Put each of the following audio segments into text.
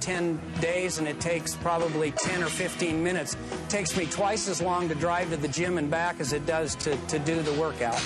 10 days, and it takes probably 10 or 15 minutes. It takes me twice as long to drive to the gym and back as it does to do the workout.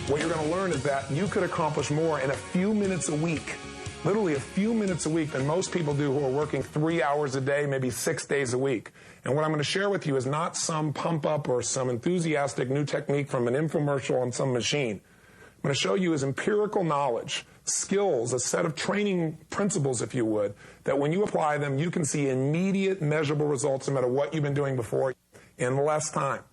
What you're going to learn is that you could accomplish more in a few minutes a week, literally a few minutes a week, than most people do who are working 3 hours a day, maybe 6 days a week. And what I'm going to share with you is not some pump up or some enthusiastic new technique from an infomercial on some machine. I'm going to show you is empirical knowledge, skills, a set of training principles, if you would, that when you apply them, you can see immediate measurable results no matter what you've been doing before in less time.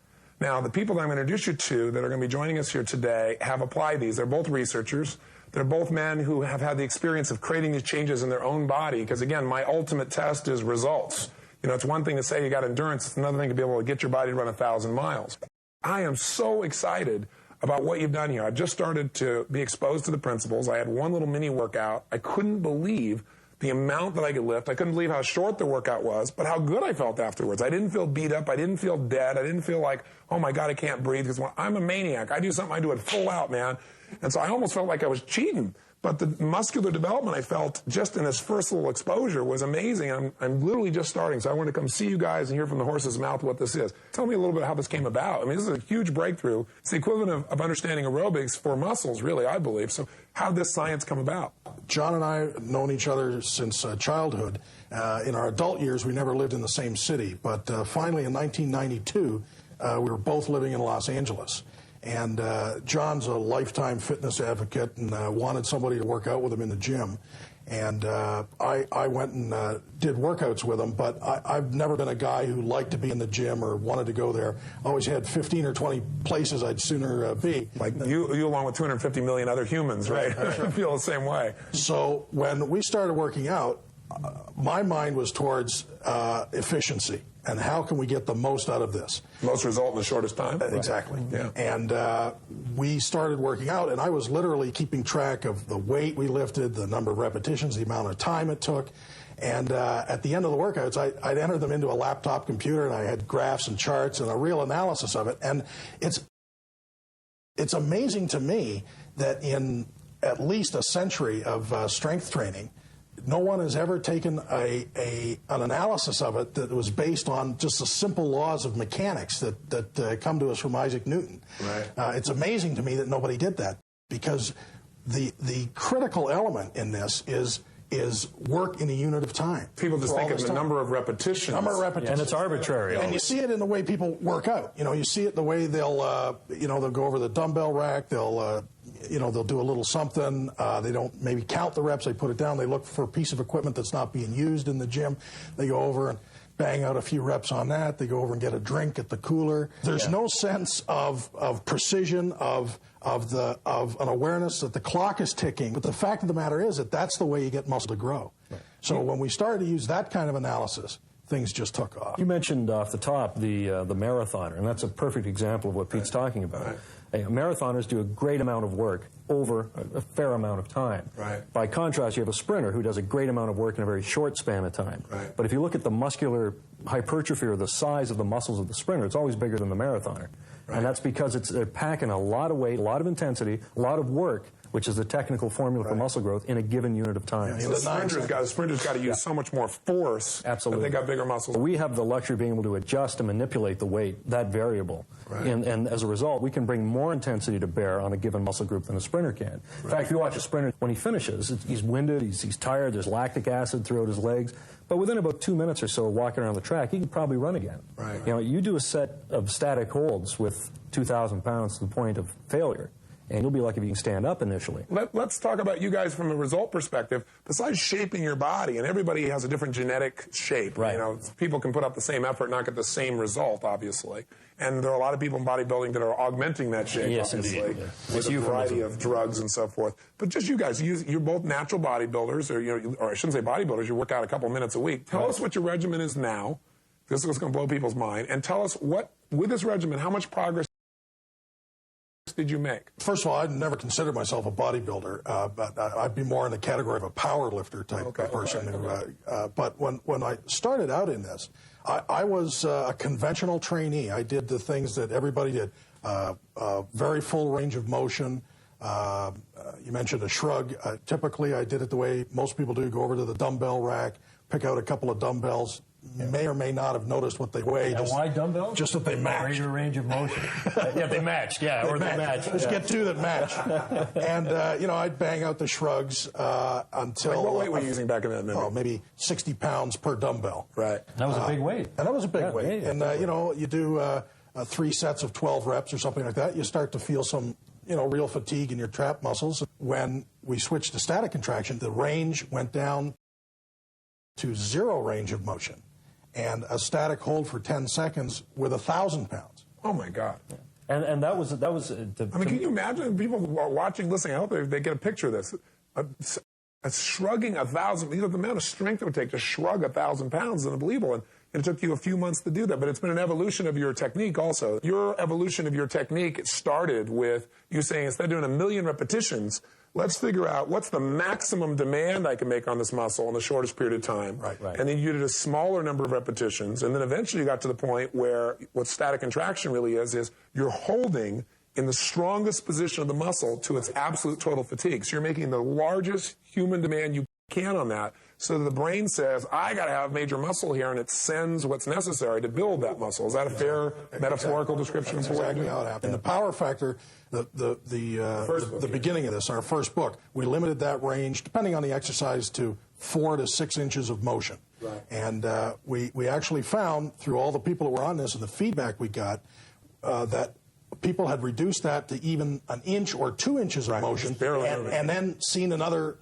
Now, the people that I'm going to introduce you to that are going to be joining us here today have applied these. They're both researchers. They're both men who have had the experience of creating these changes in their own body because, again, my ultimate test is results. You know, it's one thing to say you got endurance. It's another thing to be able to get your body to run 1,000 miles. I am so excited about what you've done here. I've just started to be exposed to the principles. I had one little mini workout. I couldn't believe the amount that I could lift. I couldn't believe how short the workout was, but how good I felt afterwards. I didn't feel beat up. I didn't feel dead. I didn't feel like, oh my God, I can't breathe. Because when I'm a maniac. I do something, I do it full out, man. And so I almost felt like I was cheating. But the muscular development I felt just in this first little exposure was amazing. I'm literally just starting, so I want to come see you guys and hear from the horse's mouth what this is. Tell me a little bit how this came about. I mean, this is a huge breakthrough. It's the equivalent of understanding aerobics for muscles, really, I believe. So how did this science come about? John and I have known each other since childhood. In our adult years, we never lived in the same city. But finally, in 1992, we were both living in Los Angeles. And John's a lifetime fitness advocate and wanted somebody to work out with him in the gym. And I went and did workouts with him, but I've never been a guy who liked to be in the gym or wanted to go there. I always had 15 or 20 places I'd sooner be. Like you along with 250 million other humans, right? I feel the same way. So when we started working out, my mind was towards efficiency. And how can we get the most out of this? Most result in the shortest time? Exactly. Yeah. And we started working out, and I was literally keeping track of the weight we lifted, the number of repetitions, the amount of time it took. And at the end of the workouts, I'd enter them into a laptop computer, and I had graphs and charts and a real analysis of it. And it's amazing to me that in at least a century of strength training, no one has ever taken an analysis of it that was based on just the simple laws of mechanics that come to us from Isaac Newton. Right. It's amazing to me that nobody did that, because the critical element in this is work in a unit of time. People just think of the number of repetitions. Number of repetitions. And it's arbitrary. And you see it in the way people work out. You know, you see it in the way they'll go over the dumbbell rack. They'll do a little something. They don't maybe count the reps. They put it down. They look for a piece of equipment that's not being used in the gym. They go over and bang out a few reps on that. They go over and get a drink at the cooler. There's no sense of precision, of an awareness that the clock is ticking. But the fact of the matter is that that's the way you get muscle to grow. Right. So when we started to use that kind of analysis, things just took off. You mentioned off the top the marathoner, and that's a perfect example of what Pete's talking about. Right. Marathoners do a great amount of work over a fair amount of time. Right. By contrast, you have a sprinter who does a great amount of work in a very short span of time. Right. But if you look at the muscular hypertrophy or the size of the muscles of the sprinter, it's always bigger than the marathoner. Right. And that's because they're packing a lot of weight, a lot of intensity, a lot of work, which is the technical formula for muscle growth in a given unit of time. Yeah, the sprinter's got to use so much more force. Absolutely. But they got bigger muscles. We have the luxury of being able to adjust and manipulate the weight, that variable. Right. And as a result, we can bring more intensity to bear on a given muscle group than a sprinter can. In fact, if you watch a sprinter, when he finishes, he's winded, he's tired, there's lactic acid throughout his legs. But within about 2 minutes or so walking around the track, he could probably run again. Right. You know, you do a set of static holds with 2,000 pounds to the point of failure, and you'll be lucky if you can stand up initially. Let's talk about you guys from a result perspective. Besides shaping your body, and everybody has a different genetic shape. Right. You know, people can put up the same effort, not get the same result, obviously. And there are a lot of people in bodybuilding that are augmenting that shape, yes, obviously, indeed, yeah. with a variety of drugs and so forth. But just you guys, you're both natural bodybuilders, or I shouldn't say bodybuilders. You work out a couple minutes a week. Tell us what your regimen is now. This is going to blow people's mind. And tell us with this regimen, how much progress did you make? First of all, I'd never considered myself a bodybuilder, but I'd be more in the category of a power lifter type of person. But when I started out in this, I was a conventional trainee. I did the things that everybody did. Very full range of motion. You mentioned a shrug. Typically, I did it the way most people do, go over to the dumbbell rack, pick out a couple of dumbbells. You may or may not have noticed what they weigh. And why dumbbells? Just that they match. Greater range of motion. Yeah, they match. Yeah, they match. Just get two that match. And, I'd bang out the shrugs until... What weight were you using back in that memory? Maybe 60 pounds per dumbbell. Right. That was a big weight. And that was a big weight. And, you do 3 sets of 12 reps or something like that. You start to feel some, real fatigue in your trap muscles. When we switched to static contraction, the range went down to 0 range of motion. And a static hold for 10 seconds with 1,000 pounds. Oh, my God. Yeah. And that was. Can you imagine people watching, listening? I hope they get a picture of this. A shrugging 1,000, the amount of strength it would take to shrug 1,000 pounds is unbelievable. And it took you a few months to do that. But it's been an evolution of your technique also. Your evolution of your technique started with you saying, instead of doing 1,000,000 repetitions, let's figure out what's the maximum demand I can make on this muscle in the shortest period of time. Right. And then you did a smaller number of repetitions. And then eventually you got to the point where what static contraction really is you're holding in the strongest position of the muscle to its absolute total fatigue. So you're making the largest human demand you can on that. So the brain says, I got to have major muscle here, and it sends what's necessary to build that muscle. Is that a fair metaphorical description? That's exactly how it happened. The power factor, the beginning of this, our first book, we limited that range, depending on the exercise, to 4 to 6 inches of motion. Right. And we actually found, through all the people that were on this and the feedback we got, that people had reduced that to even 1 inch or 2 inches of motion, and then seen another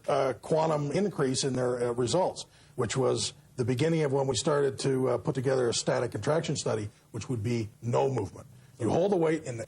quantum increase in their results, which was the beginning of when we started to put together a static contraction study, which would be no movement. You hold the weight in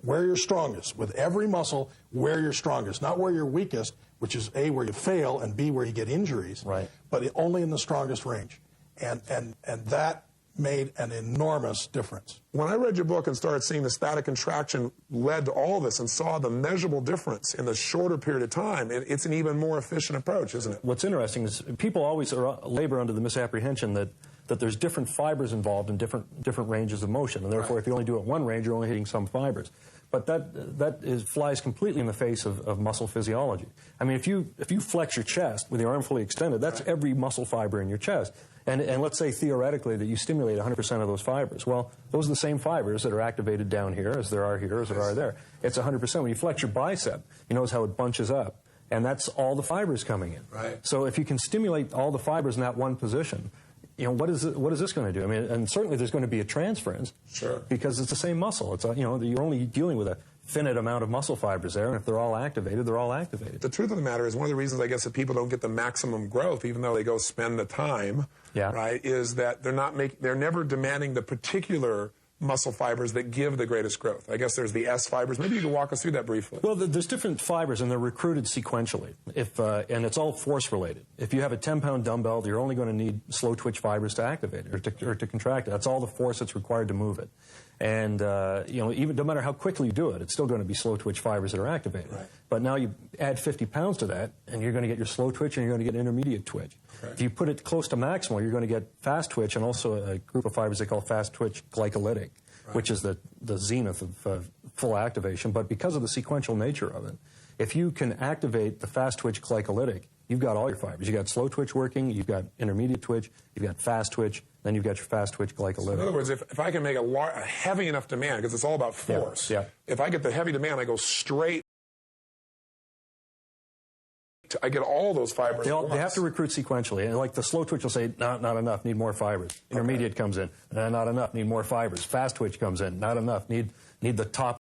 where you're strongest, with every muscle where you're strongest, not where you're weakest, which is A, where you fail, and B, where you get injuries, but only in the strongest range. And that made an enormous difference. When I read your book and started seeing the static contraction led to all this and saw the measurable difference in the shorter period of time, it's an even more efficient approach, isn't it? What's interesting is people always labor under the misapprehension that there's different fibers involved in different ranges of motion, and therefore if you only do it one range, you're only hitting some fibers. But that flies completely in the face of muscle physiology. I mean, if you flex your chest with your arm fully extended, that's every muscle fiber in your chest. And let's say theoretically that you stimulate 100% of those fibers. Well, those are the same fibers that are activated down here as there are here, as there are there. It's 100%. When you flex your bicep, you notice how it bunches up. And that's all the fibers coming in. Right. So if you can stimulate all the fibers in that one position, what is this going to do? I mean, and certainly there's going to be a transference. Sure. Because it's the same muscle. It's you're only dealing with a finite amount of muscle fibers there, and if they're all activated, they're all activated. The truth of the matter is one of the reasons I guess that people don't get the maximum growth, even though they go spend the time, right, is that they're never demanding the particular muscle fibers that give the greatest growth. I guess there's the S fibers. Maybe you can walk us through that briefly. Well, there's different fibers, and they're recruited sequentially. And it's all force related. If you have a 10-pound dumbbell, you're only going to need slow twitch fibers to activate it or to contract it. That's all the force that's required to move it. And even no matter how quickly you do it, it's still going to be slow twitch fibers that are activated. Right. But now you add 50 pounds to that, and you're going to get your slow twitch and you're going to get intermediate twitch. Right. If you put it close to maximal, you're going to get fast twitch and also a group of fibers they call fast twitch glycolytic, which is the zenith of full activation. But because of the sequential nature of it, if you can activate the fast twitch glycolytic, you've got all your fibers. You've got slow twitch working, you've got intermediate twitch, you've got fast twitch, then you've got your fast twitch glycolytic. So in other words, if I can make a heavy enough demand, because it's all about force, if I get the heavy demand, I go straight. I get all those fibers. They have to recruit sequentially. And like the slow twitch will say, not enough, need more fibers. Intermediate comes in, not enough, need more fibers. Fast twitch comes in, not enough, need the top